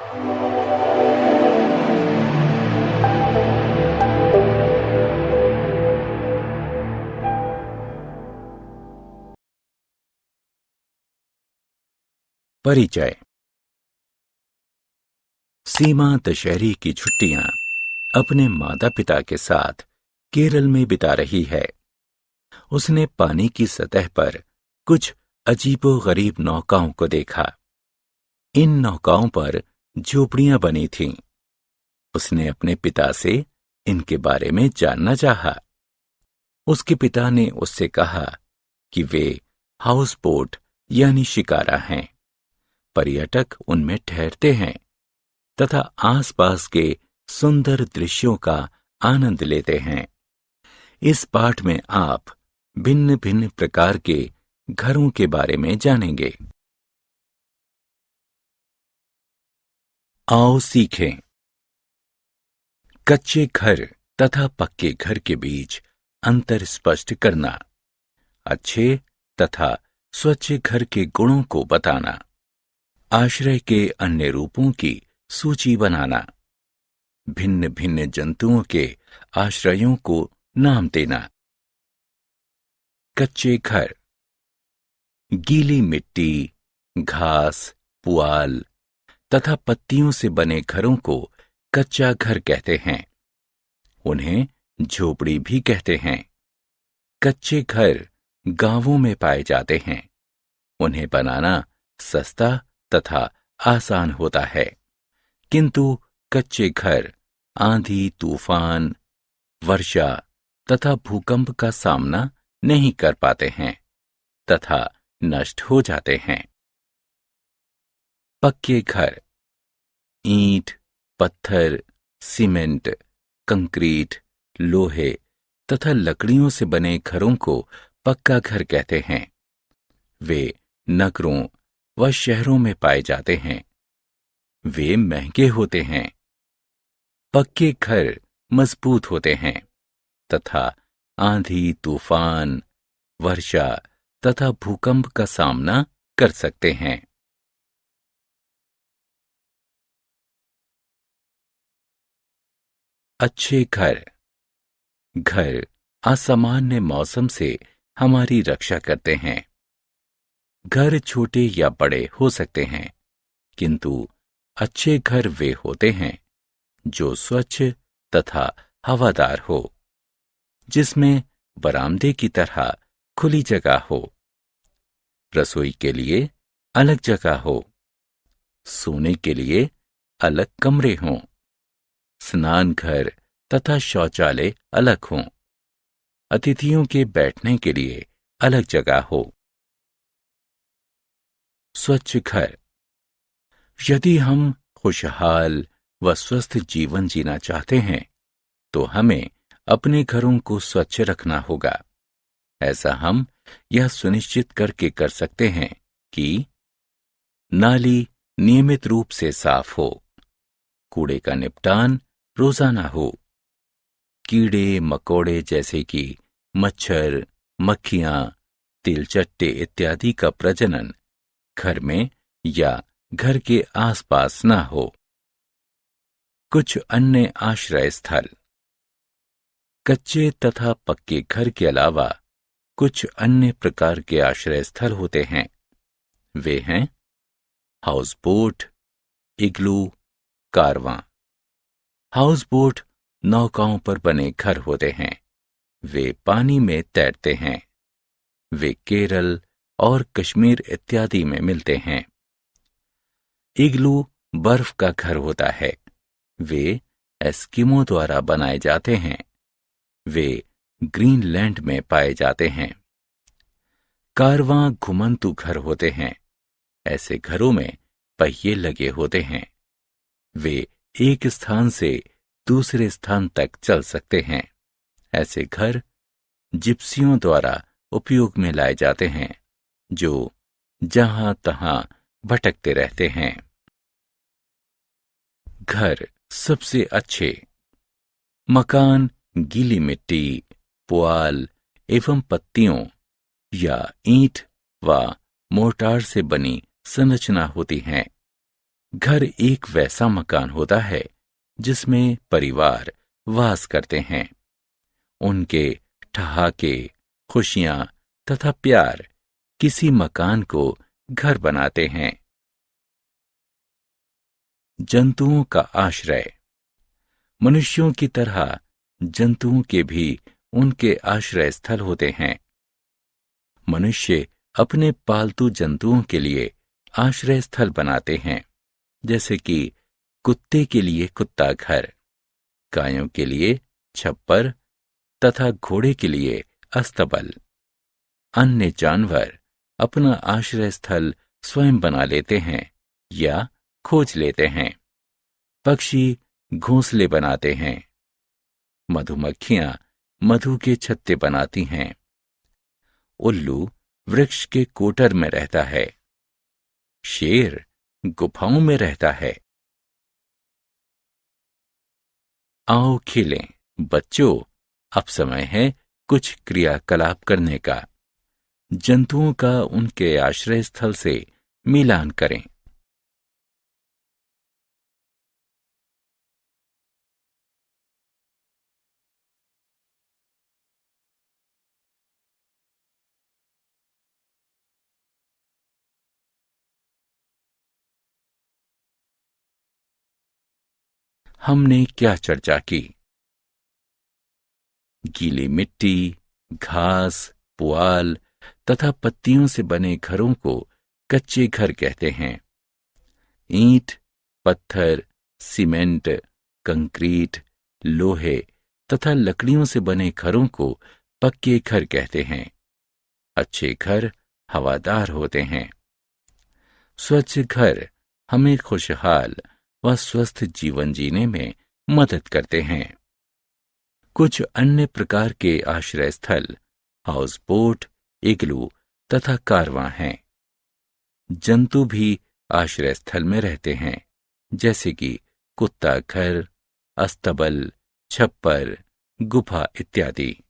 परिचय। सीमा दशहरे की छुट्टियां अपने माता पिता के साथ केरल में बिता रही है। उसने पानी की सतह पर कुछ अजीबोगरीब नौकाओं को देखा। इन नौकाओं पर झोपड़ियां बनी थीं। उसने अपने पिता से इनके बारे में जानना चाहा। उसके पिता ने उससे कहा कि वे हाउस बोट यानी शिकारा हैं। पर्यटक उनमें ठहरते हैं तथा आसपास के सुंदर दृश्यों का आनंद लेते हैं। इस पाठ में आप भिन्न भिन्न प्रकार के घरों के बारे में जानेंगे। आओ सीखें। कच्चे घर तथा पक्के घर के बीच अंतर स्पष्ट करना, अच्छे तथा स्वच्छ घर के गुणों को बताना, आश्रय के अन्य रूपों की सूची बनाना, भिन्न भिन्न जंतुओं के आश्रयों को नाम देना। कच्चे घर। गीली मिट्टी, घास, पुआल तथा पत्तियों से बने घरों को कच्चा घर कहते हैं। उन्हें झोपड़ी भी कहते हैं। कच्चे घर गांवों में पाए जाते हैं। उन्हें बनाना सस्ता तथा आसान होता है, किंतु कच्चे घर आंधी, तूफान, वर्षा तथा भूकंप का सामना नहीं कर पाते हैं तथा नष्ट हो जाते हैं। पक्के घर। ईंट, पत्थर, सीमेंट, कंक्रीट, लोहे तथा लकड़ियों से बने घरों को पक्का घर कहते हैं। वे नगरों व शहरों में पाए जाते हैं। वे महंगे होते हैं। पक्के घर मजबूत होते हैं तथा आंधी, तूफान, वर्षा तथा भूकंप का सामना कर सकते हैं। अच्छे घर। घर असामान्य मौसम से हमारी रक्षा करते हैं। घर छोटे या बड़े हो सकते हैं, किंतु अच्छे घर वे होते हैं जो स्वच्छ तथा हवादार हो, जिसमें बरामदे की तरह खुली जगह हो, रसोई के लिए अलग जगह हो, सोने के लिए अलग कमरे हों, स्नान घर तथा शौचालय अलग हों, अतिथियों के बैठने के लिए अलग जगह हो। स्वच्छ घर। यदि हम खुशहाल व स्वस्थ जीवन जीना चाहते हैं तो हमें अपने घरों को स्वच्छ रखना होगा। ऐसा हम यह सुनिश्चित करके कर सकते हैं कि नाली नियमित रूप से साफ हो, कूड़े का निपटान रोजाना हो, कीड़े मकोड़े जैसे कि मच्छर, मक्खियां, तिलचट्टे इत्यादि का प्रजनन घर में या घर के आसपास न हो। कुछ अन्य आश्रय स्थल। कच्चे तथा पक्के घर के अलावा कुछ अन्य प्रकार के आश्रय स्थल होते हैं। वे हैं हाउस बोट, इग्लू, कारवां। हाउस बोट नौकाओं पर बने घर होते हैं। वे पानी में तैरते हैं। वे केरल और कश्मीर इत्यादि में मिलते हैं। इग्लू बर्फ का घर होता है। वे एस्किमो द्वारा बनाए जाते हैं। वे ग्रीनलैंड में पाए जाते हैं। कारवां घुमंतू घर होते हैं। ऐसे घरों में पहिए लगे होते हैं। वे एक स्थान से दूसरे स्थान तक चल सकते हैं। ऐसे घर जिप्सियों द्वारा उपयोग में लाए जाते हैं, जो जहां तहां भटकते रहते हैं। घर सबसे अच्छे। मकान गीली मिट्टी, पुआल एवं पत्तियों या ईंट व मोर्टार से बनी संरचना होती हैं। घर एक वैसा मकान होता है जिसमें परिवार वास करते हैं। उनके ठहाके, खुशियां तथा प्यार किसी मकान को घर बनाते हैं। जंतुओं का आश्रय। मनुष्यों की तरह जंतुओं के भी उनके आश्रय स्थल होते हैं। मनुष्य अपने पालतू जंतुओं के लिए आश्रय स्थल बनाते हैं, जैसे कि कुत्ते के लिए कुत्ता घर, गायों के लिए छप्पर तथा घोड़े के लिए अस्तबल। अन्य जानवर अपना आश्रय स्थल स्वयं बना लेते हैं या खोज लेते हैं। पक्षी घोंसले बनाते हैं। मधुमक्खियां मधु के छत्ते बनाती हैं। उल्लू वृक्ष के कोटर में रहता है। शेर गुफाओं में रहता है। आओ खेलें। बच्चों, अब समय है कुछ क्रियाकलाप करने का। जंतुओं का उनके आश्रय स्थल से मिलान करें। हमने क्या चर्चा की? गीली मिट्टी, घास, पुआल तथा पत्तियों से बने घरों को कच्चे घर कहते हैं। ईंट, पत्थर, सीमेंट, कंक्रीट, लोहे तथा लकड़ियों से बने घरों को पक्के घर कहते हैं। अच्छे घर हवादार होते हैं। स्वच्छ घर हमें खुशहाल व स्वस्थ जीवन जीने में मदद करते हैं। कुछ अन्य प्रकार के आश्रय स्थल हाउस बोट, इग्लू तथा कारवां हैं। जंतु भी आश्रय स्थल में रहते हैं, जैसे कि कुत्ता घर, अस्तबल, छप्पर, गुफा इत्यादि।